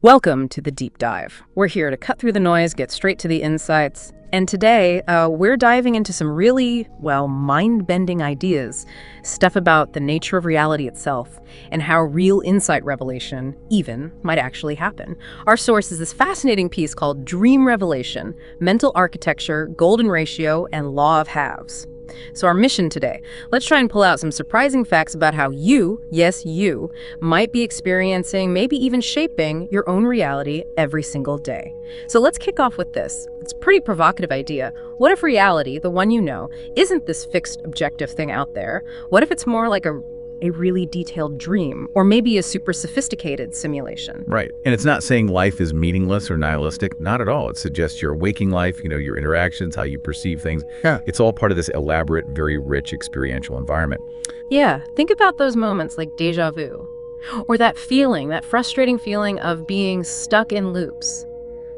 Welcome to the Deep Dive. We're here to cut through the noise, get straight to the insights. And today, we're diving into some really, mind-bending ideas. Stuff about the nature of reality itself and how real insight revelation, even, might actually happen. Our source is this fascinating piece called Dream Revelation, Mental Architecture, Golden Ratio, and Law of Halves. So our mission today, let's try and pull out some surprising facts about how you, yes you, might be experiencing, maybe even shaping your own reality every single day. So let's kick off with this. It's a pretty provocative idea. What if reality, the one you know, isn't this fixed objective thing out there? What if it's more like a really detailed dream, or maybe a super sophisticated simulation? Right. And it's not saying life is meaningless or nihilistic. Not at all. It suggests your waking life, your interactions, how you perceive things. Yeah. It's all part of this elaborate, very rich experiential environment. Yeah. Think about those moments like déjà vu, or that feeling, that frustrating feeling of being stuck in loops.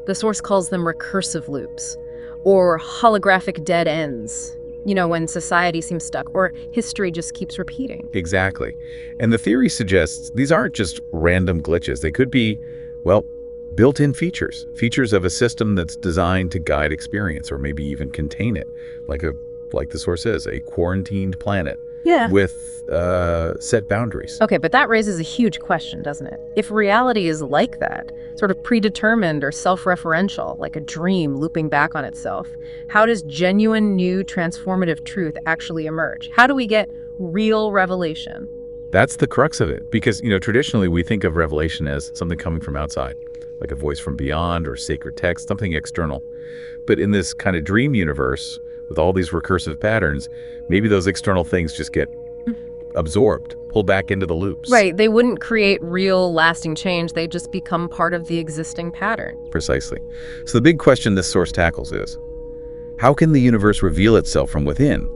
The source calls them recursive loops, or holographic dead ends. When society seems stuck or history just keeps repeating. Exactly. And the theory suggests these aren't just random glitches. They could be, built-in features of a system that's designed to guide experience or maybe even contain it, like the source says, a quarantined planet. Yeah. With set boundaries. Okay, but that raises a huge question, doesn't it? If reality is like that, sort of predetermined or self-referential, like a dream looping back on itself, how does genuine, new, transformative truth actually emerge? How do we get real revelation? That's the crux of it, because, traditionally we think of revelation as something coming from outside, like a voice from beyond or sacred text, something external. But in this kind of dream universe, with all these recursive patterns, maybe those external things just get absorbed, pulled back into the loops. Right. They wouldn't create real, lasting change. They just become part of the existing pattern. Precisely. So the big question this source tackles is, how can the universe reveal itself from within,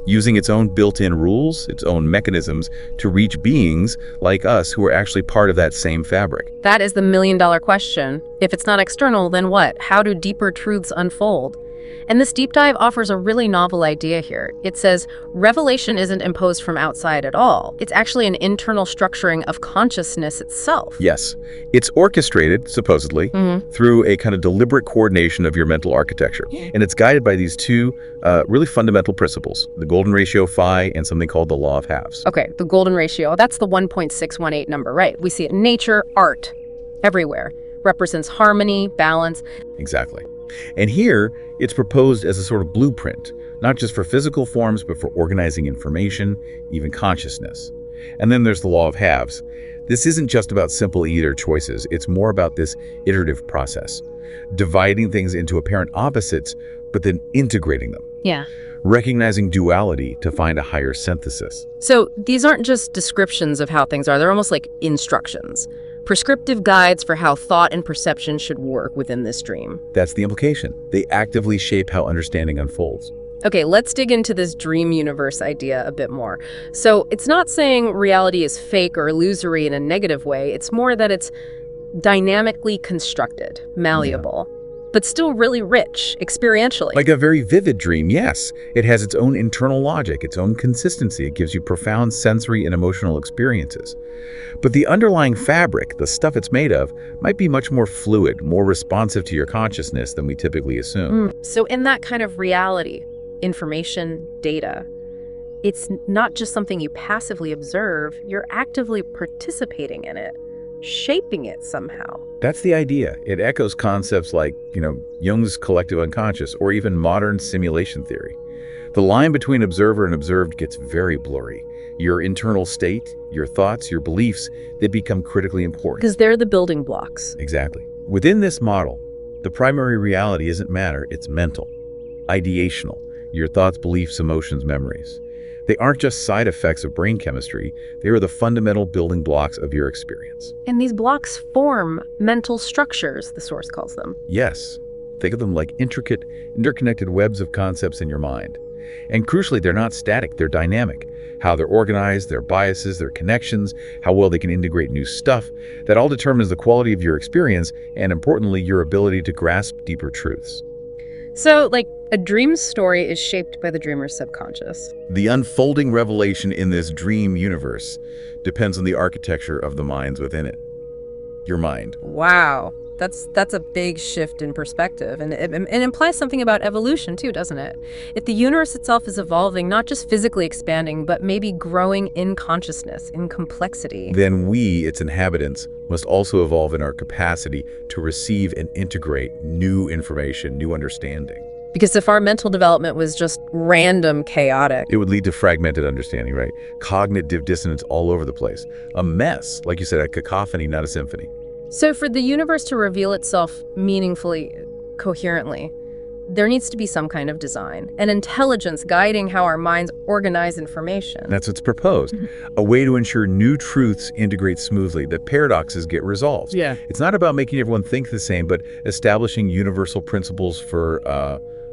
using its own built-in rules, its own mechanisms to reach beings like us who are actually part of that same fabric? That is the million-dollar question. If it's not external, then what? How do deeper truths unfold? And this deep dive offers a really novel idea here. It says revelation isn't imposed from outside at all. It's actually an internal structuring of consciousness itself. Yes. It's orchestrated, supposedly, through a kind of deliberate coordination of your mental architecture. And it's guided by these two really fundamental principles, the golden ratio phi and something called the law of halves. Okay, the golden ratio, that's the 1.618 number, right? We see it in nature, art, everywhere. Represents harmony, balance. Exactly. And here, it's proposed as a sort of blueprint, not just for physical forms, but for organizing information, even consciousness. And then there's the law of halves. This isn't just about simple either choices. It's more about this iterative process, dividing things into apparent opposites, but then integrating them. Yeah. Recognizing duality to find a higher synthesis. So these aren't just descriptions of how things are. They're almost like instructions. Prescriptive guides for how thought and perception should work within this dream. That's the implication. They actively shape how understanding unfolds. Okay, let's dig into this dream universe idea a bit more. So it's not saying reality is fake or illusory in a negative way. It's more that it's dynamically constructed, malleable, but still really rich, experientially. Like a very vivid dream, yes. It has its own internal logic, its own consistency. It gives you profound sensory and emotional experiences. But the underlying fabric, the stuff it's made of, might be much more fluid, more responsive to your consciousness than we typically assume. So in that kind of reality, information, data, it's not just something you passively observe, you're actively participating in it, shaping it somehow. That's the idea. It echoes concepts like, Jung's collective unconscious or even modern simulation theory. The line between observer and observed gets very blurry. Your internal state, your thoughts, your beliefs, they become critically important. Because they're the building blocks. Exactly. Within this model, the primary reality isn't matter, it's mental, ideational, your thoughts, beliefs, emotions, memories. They aren't just side effects of brain chemistry, they are the fundamental building blocks of your experience. And these blocks form mental structures, the source calls them. Yes. Think of them like intricate, interconnected webs of concepts in your mind. And crucially, they're not static, they're dynamic. How they're organized, their biases, their connections, how well they can integrate new stuff, that all determines the quality of your experience and, importantly, your ability to grasp deeper truths. So, a dream story is shaped by the dreamer's subconscious. The unfolding revelation in this dream universe depends on the architecture of the minds within it. your mind. Wow. That's a big shift in perspective, and it implies something about evolution too, doesn't it? If the universe itself is evolving, not just physically expanding, but maybe growing in consciousness, in complexity. Then we, its inhabitants, must also evolve in our capacity to receive and integrate new information, new understanding. Because if our mental development was just random, chaotic, It would lead to fragmented understanding, right? Cognitive dissonance all over the place. A mess, like you said, a cacophony, not a symphony. so for the universe to reveal itself meaningfully, coherently, there needs to be some kind of design, an intelligence guiding how our minds organize information. That's what's proposed. A way to ensure new truths integrate smoothly, that paradoxes get resolved. Yeah. It's not about making everyone think the same, but establishing universal principles for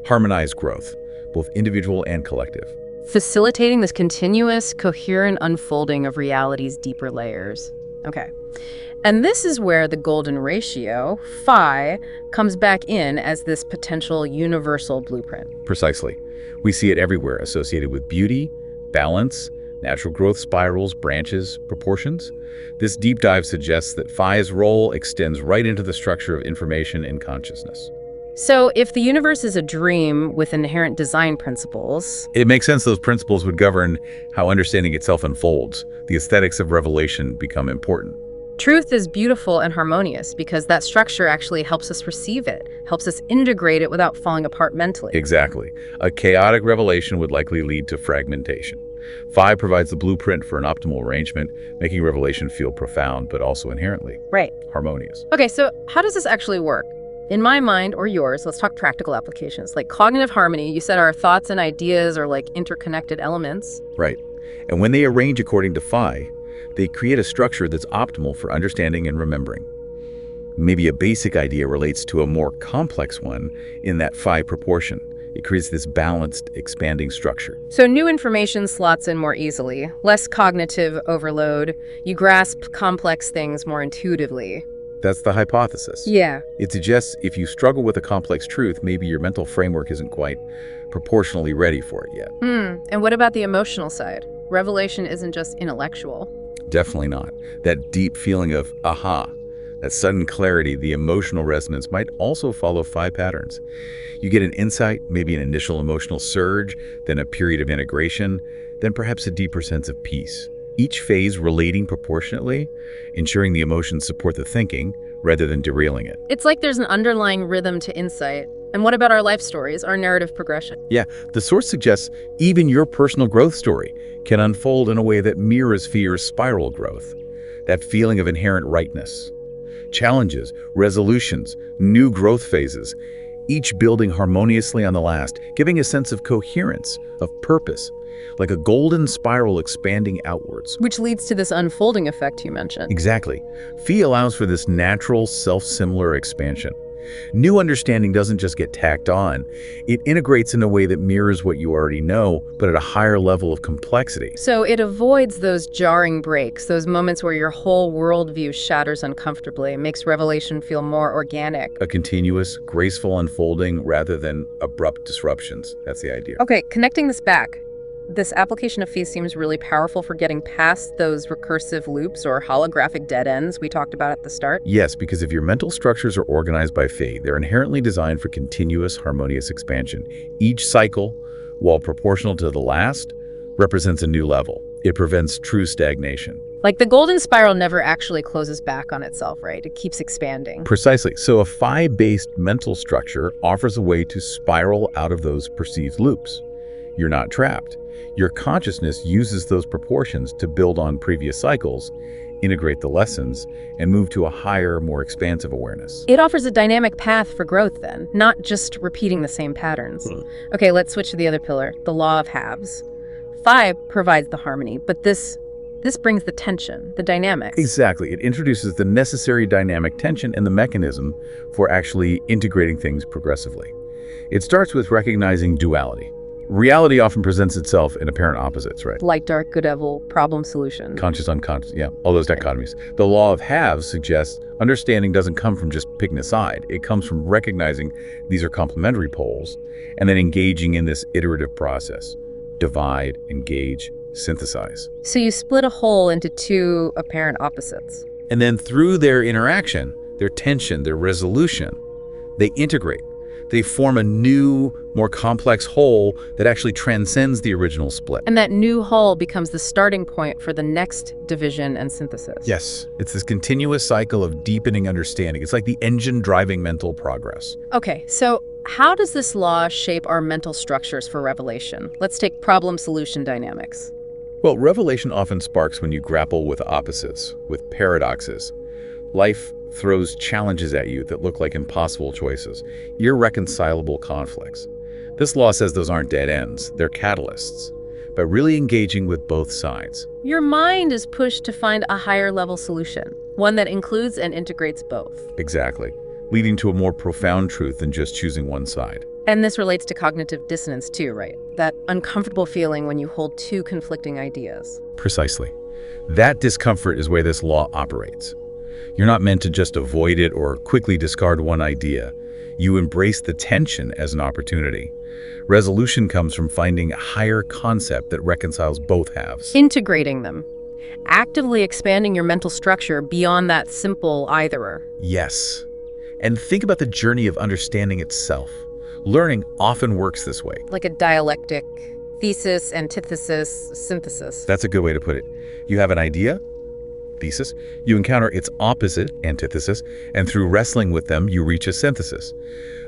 harmonized growth, both individual and collective. Facilitating this continuous, coherent unfolding of reality's deeper layers. Okay. And this is where the golden ratio, phi, comes back in as this potential universal blueprint. Precisely. We see it everywhere, associated with beauty, balance, natural growth spirals, branches, proportions. This deep dive suggests that phi's role extends right into the structure of information and consciousness. So if the universe is a dream with inherent design principles, It makes sense those principles would govern how understanding itself unfolds. The aesthetics of revelation become important. truth is beautiful and harmonious because that structure actually helps us receive it, helps us integrate it without falling apart mentally. Exactly. A chaotic revelation would likely lead to fragmentation. Phi provides the blueprint for an optimal arrangement, making revelation feel profound but also inherently Right. harmonious. Okay, so how does this actually work? In my mind, or yours, let's talk practical applications. Like cognitive harmony, you said our thoughts and ideas are like interconnected elements. Right. And when they arrange according to Phi, they create a structure that's optimal for understanding and remembering. Maybe a basic idea relates to a more complex one in that Phi proportion. It creates this balanced, expanding structure. So new information slots in more easily, less cognitive overload. You grasp complex things more intuitively. That's the hypothesis. Yeah. It suggests if you struggle with a complex truth, maybe your mental framework isn't quite proportionally ready for it yet. And what about the emotional side? Revelation isn't just intellectual. Definitely not. That deep feeling of aha, that sudden clarity, the emotional resonance might also follow Phi patterns. You get an insight, maybe an initial emotional surge, then a period of integration, then perhaps a deeper sense of peace. Each phase relating proportionately, ensuring the emotions support the thinking rather than derailing it. It's like there's an underlying rhythm to insight. And what about our life stories, our narrative progression? Yeah, the source suggests even your personal growth story can unfold in a way that mirrors Phi's spiral growth. That feeling of inherent rightness. Challenges, resolutions, new growth phases, each building harmoniously on the last, giving a sense of coherence, of purpose, like a golden spiral expanding outwards. Which leads to this unfolding effect you mentioned. Exactly. Phi allows for this natural, self-similar expansion. New understanding doesn't just get tacked on. It integrates in a way that mirrors what you already know, but at a higher level of complexity. So it avoids those jarring breaks, those moments where your whole worldview shatters uncomfortably. It makes revelation feel more organic. A continuous, graceful unfolding rather than abrupt disruptions. That's the idea. Okay, connecting this back. This application of Phi seems really powerful for getting past those recursive loops or holographic dead ends we talked about at the start. Yes, because if your mental structures are organized by Phi, they're inherently designed for continuous, harmonious expansion. Each cycle, while proportional to the last, represents a new level. It prevents true stagnation. Like the golden spiral never actually closes back on itself, right? It keeps expanding. Precisely. So a Phi-based mental structure offers a way to spiral out of those perceived loops. You're not trapped. Your consciousness uses those proportions to build on previous cycles, integrate the lessons, and move to a higher, more expansive awareness. It offers a dynamic path for growth then, not just repeating the same patterns. Okay, let's switch to the other pillar, the law of halves. Phi provides the harmony, but this brings the tension, the dynamics. Exactly. It introduces the necessary dynamic tension and the mechanism for actually integrating things progressively. It starts with recognizing duality. Reality often presents itself in apparent opposites, right? Light, dark, good, evil, problem, solution. Conscious, unconscious, yeah, all those dichotomies. The law of halves suggests understanding doesn't come from just picking a side. It comes from recognizing these are complementary poles and then engaging in this iterative process. Divide, engage, synthesize. So you split a whole into two apparent opposites. And then through their interaction, their tension, their resolution, they integrate. They form a new, more complex whole that actually transcends the original split. And that new whole becomes the starting point for the next division and synthesis. Yes, it's this continuous cycle of deepening understanding. It's like the engine driving mental progress. Okay, so how does this law shape our mental structures for revelation? Let's take problem-solution dynamics. Well, revelation often sparks when you grapple with opposites, with paradoxes. Life throws challenges at you that look like impossible choices, irreconcilable conflicts. This law says those aren't dead ends, they're catalysts, but really engaging with both sides. Your mind is pushed to find a higher level solution, one that includes and integrates both. Exactly, leading to a more profound truth than just choosing one side. And this relates to cognitive dissonance too, right? That uncomfortable feeling when you hold two conflicting ideas. Precisely. That discomfort is where this law operates. You're not meant to just avoid it or quickly discard one idea. You embrace the tension as an opportunity. Resolution comes from finding a higher concept that reconciles both halves. Integrating them. Actively expanding your mental structure beyond that simple either-er. Yes. And think about the journey of understanding itself. Learning often works this way. Like a dialectic, thesis, antithesis, synthesis. That's a good way to put it. You have an idea, thesis, you encounter its opposite, antithesis, and through wrestling with them, you reach a synthesis.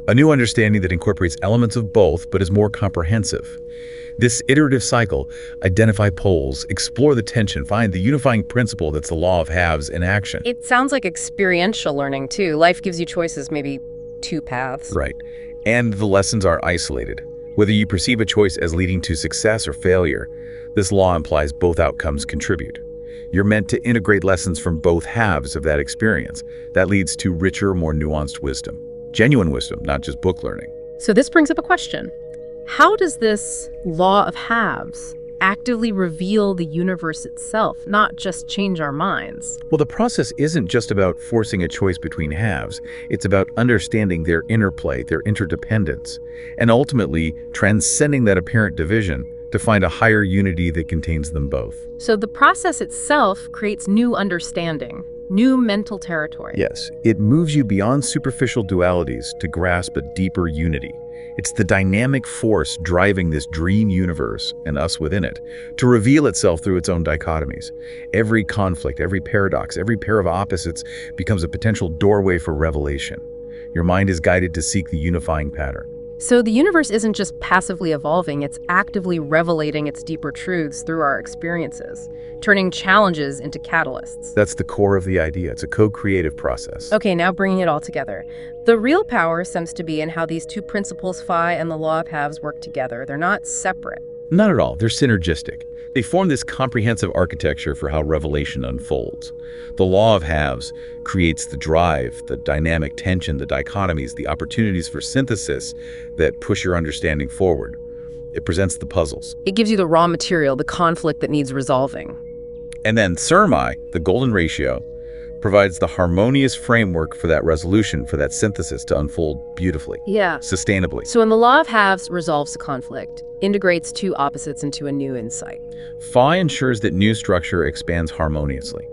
A new understanding that incorporates elements of both, but is more comprehensive. This iterative cycle, identify poles, explore the tension, find the unifying principle that's the law of halves in action. It sounds like experiential learning too. Life gives you choices, maybe two paths. Right. And the lessons are isolated. Whether you perceive a choice as leading to success or failure, this law implies both outcomes contribute. You're meant to integrate lessons from both halves of that experience. That leads to richer, more nuanced wisdom. Genuine wisdom, not just book learning. So this brings up a question. How does this law of halves actively reveal the universe itself, not just change our minds? Well, the process isn't just about forcing a choice between halves. It's about understanding their interplay, their interdependence, and ultimately transcending that apparent division to find a higher unity that contains them both. So the process itself creates new understanding, new mental territory. Yes, it moves you beyond superficial dualities to grasp a deeper unity. It's the dynamic force driving this dream universe and us within it to reveal itself through its own dichotomies. Every conflict, every paradox, every pair of opposites becomes a potential doorway for revelation. Your mind is guided to seek the unifying pattern. So the universe isn't just passively evolving, it's actively revelating its deeper truths through our experiences, turning challenges into catalysts. That's the core of the idea. It's a co-creative process. Okay, now bringing it all together. The real power seems to be in how these two principles, phi and the law of halves, work together. They're not separate. Not at all. They're synergistic. They form this comprehensive architecture for how revelation unfolds. The law of halves creates the drive, the dynamic tension, the dichotomies, the opportunities for synthesis that push your understanding forward. It presents the puzzles. It gives you the raw material, the conflict that needs resolving. And then Thermi, the golden ratio, provides the harmonious framework for that resolution, for that synthesis to unfold beautifully, sustainably. So when the law of halves resolves the conflict, integrates two opposites into a new insight. Phi ensures that new structure expands harmoniously.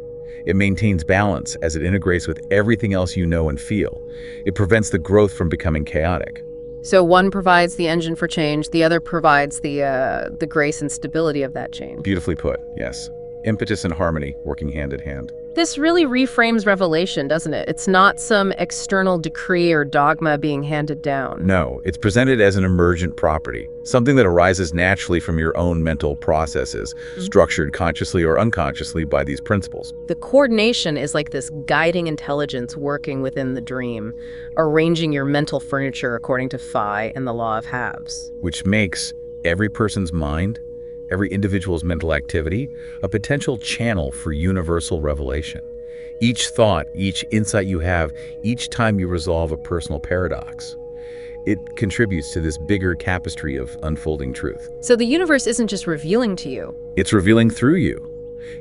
It maintains balance as it integrates with everything else you know and feel. It prevents the growth from becoming chaotic. So one provides the engine for change, the other provides the grace and stability of that change. Beautifully put, yes. Impetus and harmony working hand in hand. This really reframes revelation, doesn't it? It's not some external decree or dogma being handed down. No, it's presented as an emergent property, something that arises naturally from your own mental processes, structured consciously or unconsciously by these principles. The coordination is like this guiding intelligence working within the dream, arranging your mental furniture according to phi and the law of halves. Which makes every person's mind, every individual's mental activity, a potential channel for universal revelation. Each thought, each insight you have, each time you resolve a personal paradox, it contributes to this bigger tapestry of unfolding truth. So the universe isn't just revealing to you. It's revealing through you.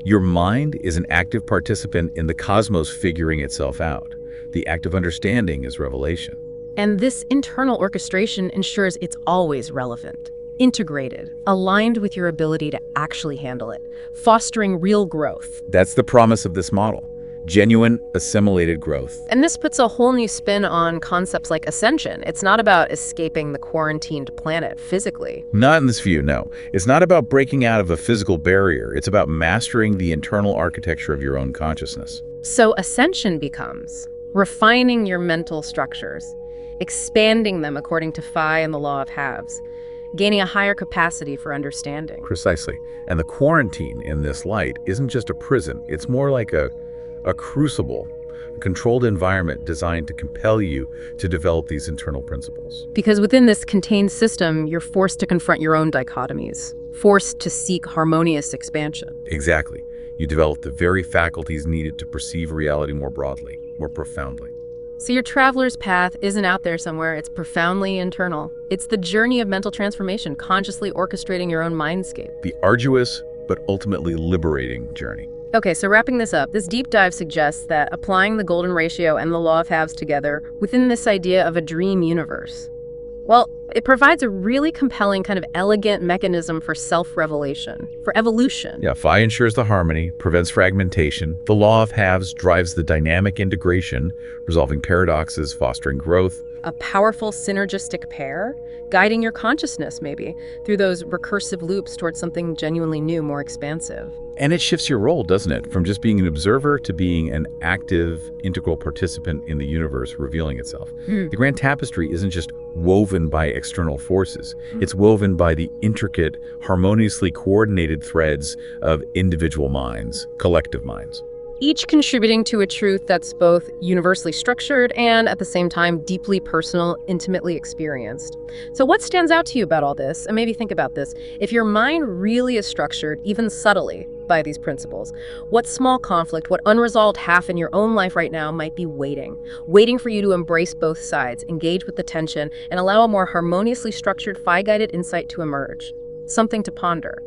Your mind is an active participant in the cosmos figuring itself out. The act of understanding is revelation. And this internal orchestration ensures it's always relevant, integrated, aligned with your ability to actually handle it, fostering real growth. That's the promise of this model. genuine assimilated growth. And this puts a whole new spin on concepts like ascension. It's not about escaping the quarantined planet physically. Not in this view, no. It's not about breaking out of a physical barrier. It's about mastering the internal architecture of your own consciousness. So ascension becomes refining your mental structures, expanding them according to phi and the law of halves, gaining a higher capacity for understanding. Precisely. And the quarantine in this light isn't just a prison. It's more like a crucible, a controlled environment designed to compel you to develop these internal principles. Because within this contained system, you're forced to confront your own dichotomies, forced to seek harmonious expansion. Exactly. You develop the very faculties needed to perceive reality more broadly, more profoundly. So your traveler's path isn't out there somewhere, it's profoundly internal. It's the journey of mental transformation, consciously orchestrating your own mindscape. The arduous, but ultimately liberating journey. Okay, so wrapping this up, this deep dive suggests that applying the golden ratio and the law of halves together within this idea of a dream universe, well, it provides a really compelling kind of elegant mechanism for self-revelation, for evolution. Yeah, phi ensures the harmony, prevents fragmentation. The law of halves drives the dynamic integration, resolving paradoxes, fostering growth. A powerful synergistic pair, guiding your consciousness, maybe, through those recursive loops towards something genuinely new, more expansive. And it shifts your role, doesn't it? From just being an observer to being an active, integral participant in the universe revealing itself. The grand tapestry isn't just woven by external forces. It's woven by the intricate, harmoniously coordinated threads of individual minds, collective minds. Each contributing to a truth that's both universally structured and, at the same time, deeply personal, intimately experienced. So what stands out to you about all this? And maybe think about this. If your mind really is structured, even subtly, by these principles, what small conflict, what unresolved half in your own life right now might be waiting for you to embrace both sides, engage with the tension, and allow a more harmoniously structured, phi-guided insight to emerge? Something to ponder.